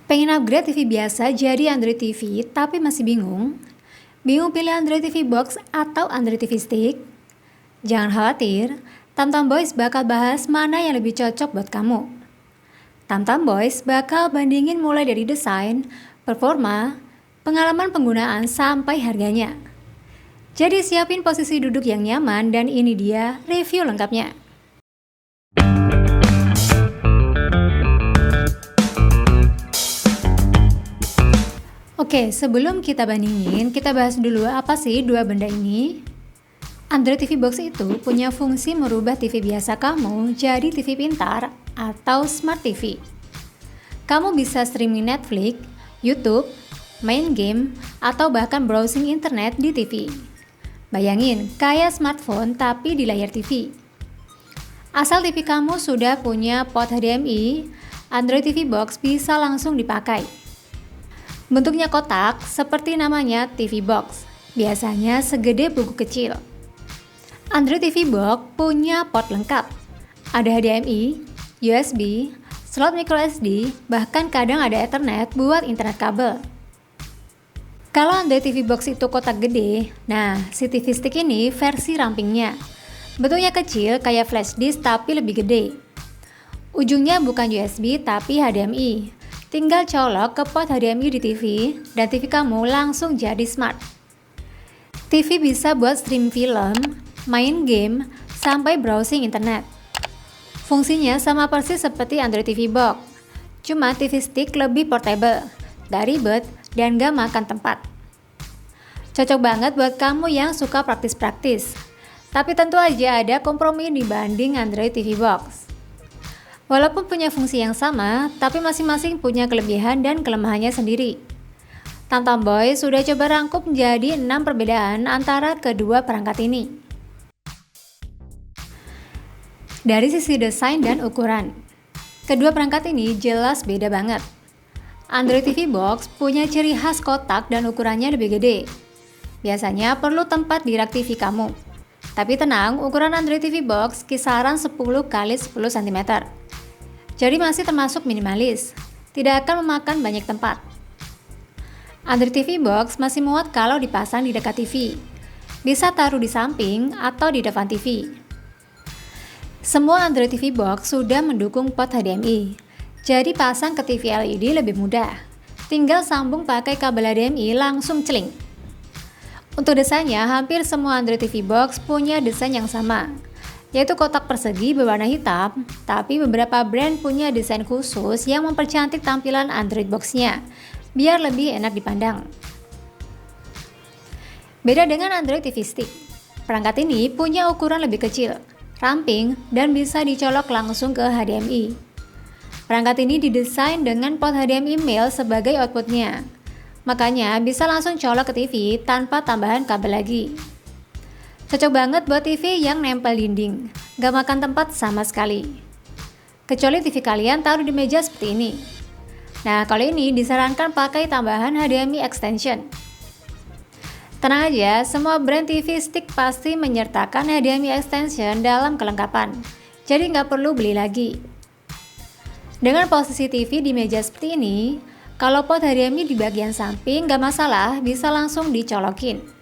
Pengen upgrade TV biasa jadi Android TV tapi masih bingung? Bingung pilih Android TV Box atau Android TV Stick? Jangan khawatir, Tamtam Boys bakal bahas mana yang lebih cocok buat kamu. Tamtam Boys bakal bandingin mulai dari desain, performa, pengalaman penggunaan sampai harganya. Jadi siapin posisi duduk yang nyaman dan ini dia review lengkapnya. Oke, sebelum kita bandingin, kita bahas dulu apa sih dua benda ini. Android TV Box itu punya fungsi merubah TV biasa kamu jadi TV pintar atau Smart TV. Kamu bisa streaming Netflix, YouTube, main game, atau bahkan browsing internet di TV. Bayangin, kayak smartphone tapi di layar TV. Asal TV kamu sudah punya port HDMI, Android TV Box bisa langsung dipakai. Bentuknya kotak, seperti namanya TV Box, biasanya segede buku kecil. Android TV Box punya port lengkap, ada HDMI, USB, slot microSD, bahkan kadang ada Ethernet buat internet kabel. Kalau Android TV Box itu kotak gede, nah si TV Stick ini versi rampingnya. Bentuknya kecil kayak flash disk tapi lebih gede. Ujungnya bukan USB tapi HDMI. Tinggal colok ke port HDMI di TV, dan TV kamu langsung jadi smart. TV bisa buat stream film, main game, sampai browsing internet. Fungsinya sama persis seperti Android TV Box, cuma TV Stick lebih portable, gak ribet, dan gak makan tempat. Cocok banget buat kamu yang suka praktis-praktis, tapi tentu aja ada kompromi dibanding Android TV Box. Walaupun punya fungsi yang sama, tapi masing-masing punya kelebihan dan kelemahannya sendiri. Tamtam Boys sudah coba rangkup menjadi 6 perbedaan antara kedua perangkat ini. Dari sisi desain dan ukuran, kedua perangkat ini jelas beda banget. Android TV Box punya ciri khas kotak dan ukurannya lebih gede. Biasanya perlu tempat di rak TV kamu. Tapi tenang, ukuran Android TV Box kisaran 10 x 10 cm. Jadi masih termasuk minimalis, tidak akan memakan banyak tempat. Android TV Box masih muat kalau dipasang di dekat TV, bisa taruh di samping atau di depan TV. Semua Android TV Box sudah mendukung port HDMI, jadi pasang ke TV LED lebih mudah. Tinggal sambung pakai kabel HDMI langsung celing. Untuk desainnya, hampir semua Android TV Box punya desain yang sama, yaitu kotak persegi berwarna hitam, tapi beberapa brand punya desain khusus yang mempercantik tampilan Android Box-nya, biar lebih enak dipandang. Beda dengan Android TV Stick, perangkat ini punya ukuran lebih kecil, ramping, dan bisa dicolok langsung ke HDMI. Perangkat ini didesain dengan port HDMI male sebagai outputnya, makanya bisa langsung colok ke TV tanpa tambahan kabel lagi. Cocok banget buat TV yang nempel dinding, gak makan tempat sama sekali. Kecuali TV kalian taruh di meja seperti ini. Nah, kalau ini disarankan pakai tambahan HDMI extension. Tenang aja, semua brand TV stick pasti menyertakan HDMI extension dalam kelengkapan, jadi gak perlu beli lagi. Dengan posisi TV di meja seperti ini, kalau port HDMI di bagian samping gak masalah, bisa langsung dicolokin.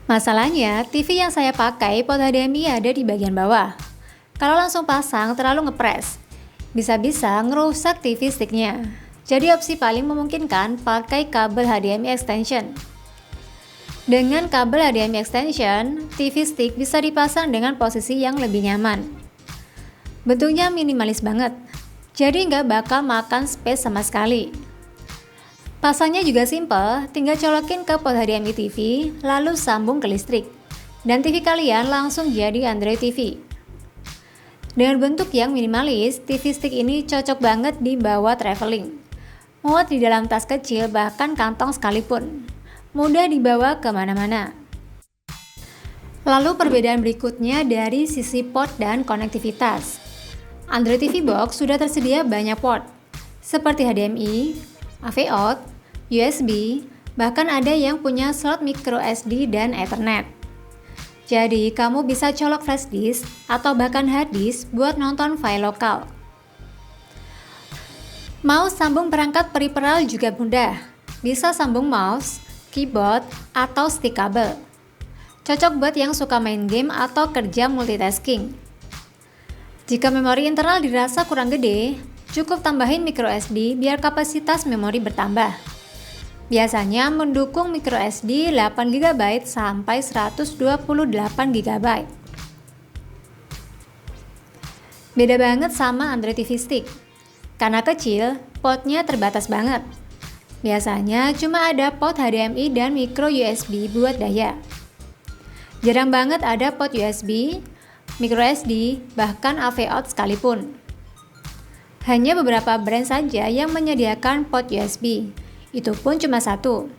Masalahnya, TV yang saya pakai port HDMI ada di bagian bawah. Kalau langsung pasang terlalu ngepres, bisa-bisa ngerusak TV sticknya. Jadi opsi paling memungkinkan pakai kabel HDMI extension. Dengan kabel HDMI extension, TV stick bisa dipasang dengan posisi yang lebih nyaman. Bentuknya minimalis banget, jadi nggak bakal makan space sama sekali. Pasangnya juga simple, tinggal colokin ke port HDMI TV, lalu sambung ke listrik, dan TV kalian langsung jadi Android TV. Dengan bentuk yang minimalis, TV stick ini cocok banget dibawa traveling. Muat di dalam tas kecil, bahkan kantong sekalipun. Mudah dibawa kemana-mana. Lalu perbedaan berikutnya dari sisi port dan konektivitas. Android TV Box sudah tersedia banyak port, seperti HDMI, AV out, USB, bahkan ada yang punya slot micro SD dan Ethernet. Jadi kamu bisa colok flash disk atau bahkan hard disk buat nonton file lokal. Mouse sambung perangkat peripheral juga mudah. Bisa sambung mouse, keyboard, atau stick kabel. Cocok buat yang suka main game atau kerja multitasking. Jika memori internal dirasa kurang gede, cukup tambahin microSD biar kapasitas memori bertambah. Biasanya mendukung microSD 8GB sampai 128GB. Beda banget sama Android TV Stick. Karena kecil, portnya terbatas banget. Biasanya cuma ada port HDMI dan micro USB buat daya. Jarang banget ada port USB, micro SD, bahkan AV out sekalipun. Hanya beberapa brand saja yang menyediakan port USB, itu pun cuma satu.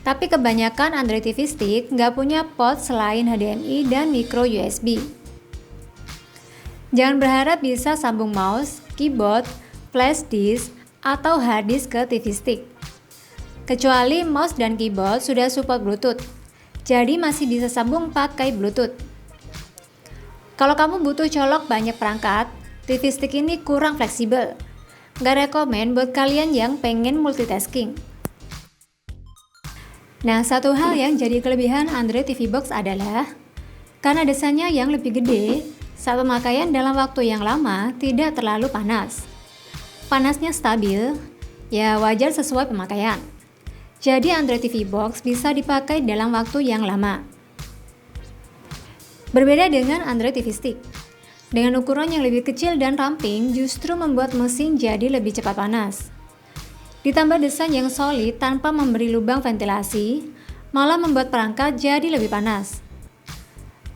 Tapi kebanyakan Android TV Stick nggak punya port selain HDMI dan micro USB. Jangan berharap bisa sambung mouse, keyboard, flash disk, atau hard disk ke TV Stick. Kecuali mouse dan keyboard sudah support Bluetooth, jadi masih bisa sambung pakai Bluetooth. Kalau kamu butuh colok banyak perangkat, TV Stick ini kurang fleksibel. Nggak rekomen buat kalian yang pengen multitasking. Nah, satu hal yang jadi kelebihan Android TV Box adalah karena desainnya yang lebih gede, saat pemakaian dalam waktu yang lama tidak terlalu panas. Panasnya stabil, ya wajar sesuai pemakaian. Jadi Android TV Box bisa dipakai dalam waktu yang lama. Berbeda dengan Android TV Stick. Dengan ukuran yang lebih kecil dan ramping justru membuat mesin jadi lebih cepat panas. Ditambah desain yang solid tanpa memberi lubang ventilasi, malah membuat perangkat jadi lebih panas.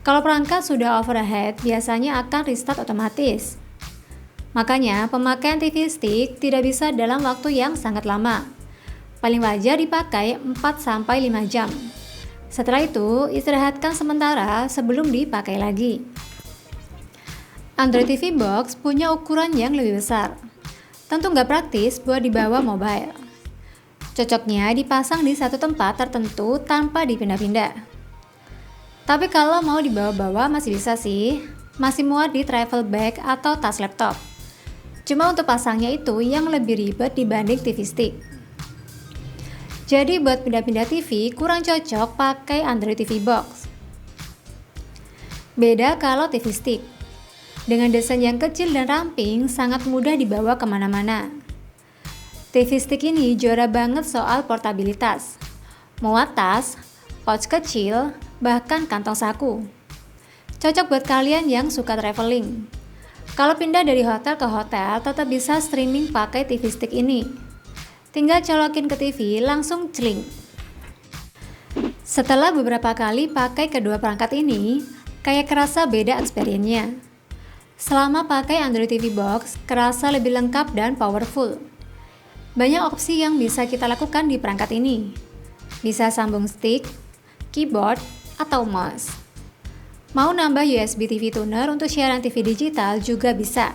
Kalau perangkat sudah overheat, biasanya akan restart otomatis. Makanya, pemakaian TV Stick tidak bisa dalam waktu yang sangat lama. Paling wajar dipakai 4-5 jam. Setelah itu, istirahatkan sementara sebelum dipakai lagi. Android TV Box punya ukuran yang lebih besar. Tentu nggak praktis buat dibawa mobile. Cocoknya dipasang di satu tempat tertentu tanpa dipindah-pindah. Tapi kalau mau dibawa-bawa masih bisa sih. Masih muat di travel bag atau tas laptop. Cuma untuk pasangnya itu yang lebih ribet dibanding TV Stick. Jadi buat pindah-pindah TV kurang cocok pakai Android TV Box. Beda kalau TV Stick. Dengan desain yang kecil dan ramping, sangat mudah dibawa kemana-mana. TV Stick ini juara banget soal portabilitas. Muat tas, pouch kecil, bahkan kantong saku. Cocok buat kalian yang suka traveling. Kalau pindah dari hotel ke hotel, tetap bisa streaming pakai TV Stick ini. Tinggal colokin ke TV, langsung celing. Setelah beberapa kali pakai kedua perangkat ini, kayak kerasa beda experience-nya. Selama pakai Android TV Box, kerasa lebih lengkap dan powerful. Banyak opsi yang bisa kita lakukan di perangkat ini. Bisa sambung stick, keyboard, atau mouse. Mau nambah USB TV tuner untuk siaran TV digital juga bisa.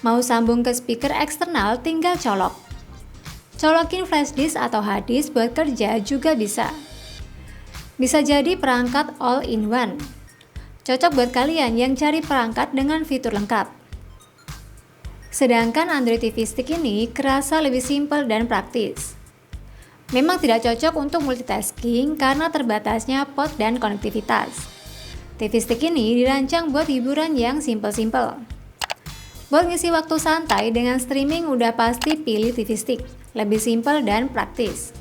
Mau sambung ke speaker eksternal tinggal colok. Colokin flash disk atau hard disk buat kerja juga bisa. Bisa jadi perangkat all-in-one. Cocok buat kalian yang cari perangkat dengan fitur lengkap. Sedangkan Android TV Stick ini kerasa lebih simpel dan praktis. Memang tidak cocok untuk multitasking karena terbatasnya port dan konektivitas. TV Stick ini dirancang buat hiburan yang simple-simple. Buat ngisi waktu santai dengan streaming udah pasti pilih TV Stick, lebih simpel dan praktis.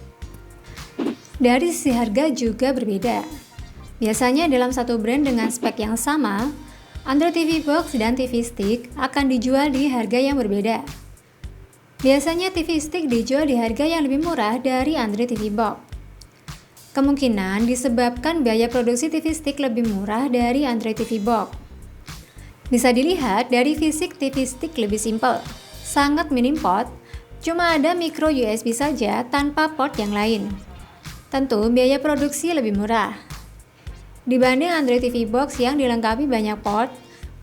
Dari sisi harga juga berbeda. Biasanya dalam satu brand dengan spek yang sama, Android TV Box dan TV Stick akan dijual di harga yang berbeda. Biasanya TV Stick dijual di harga yang lebih murah dari Android TV Box. Kemungkinan disebabkan biaya produksi TV Stick lebih murah dari Android TV Box. Bisa dilihat dari fisik TV Stick lebih simpel, sangat minim port, cuma ada micro USB saja tanpa port yang lain. Tentu biaya produksi lebih murah. Dibanding Android TV Box yang dilengkapi banyak port,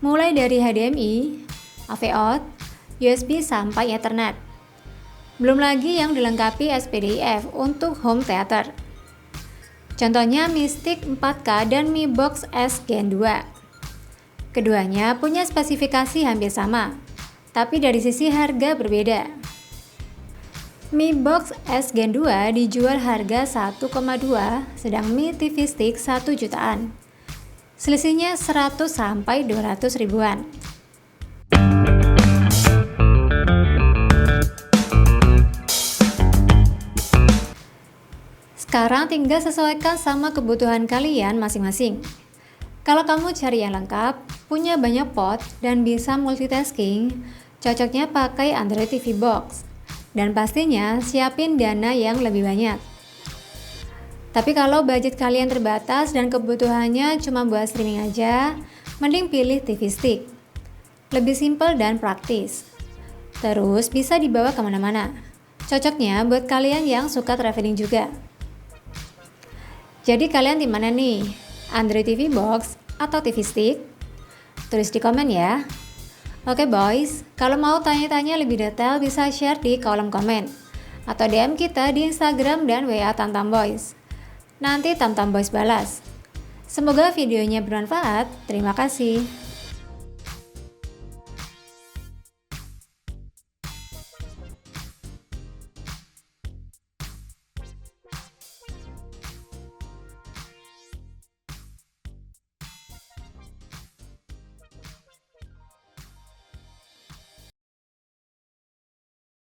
mulai dari HDMI, AV out, USB sampai Ethernet. Belum lagi yang dilengkapi SPDIF untuk home theater. Contohnya Mi Stick 4K dan Mi Box S Gen 2. Keduanya punya spesifikasi hampir sama, tapi dari sisi harga berbeda. Mi Box S Gen 2 dijual harga 1,2, sedang Mi TV Stick 1 jutaan. Selisihnya 100 sampai 200 ribuan. Sekarang tinggal sesuaikan sama kebutuhan kalian masing-masing. Kalau kamu cari yang lengkap, punya banyak pot, dan bisa multitasking, cocoknya pakai Android TV Box. Dan pastinya siapin dana yang lebih banyak. Tapi kalau budget kalian terbatas dan kebutuhannya cuma buat streaming aja, mending pilih TV Stick. Lebih simple dan praktis. Terus bisa dibawa kemana-mana. Cocoknya buat kalian yang suka traveling juga. Jadi kalian di mana nih? Android TV Box atau TV Stick? Tulis di komen ya. Oke boys, kalau mau tanya-tanya lebih detail bisa share di kolom komen atau DM kita di Instagram dan WA Tamtam Boys. Nanti Tamtam Boys balas. Semoga videonya bermanfaat. Terima kasih.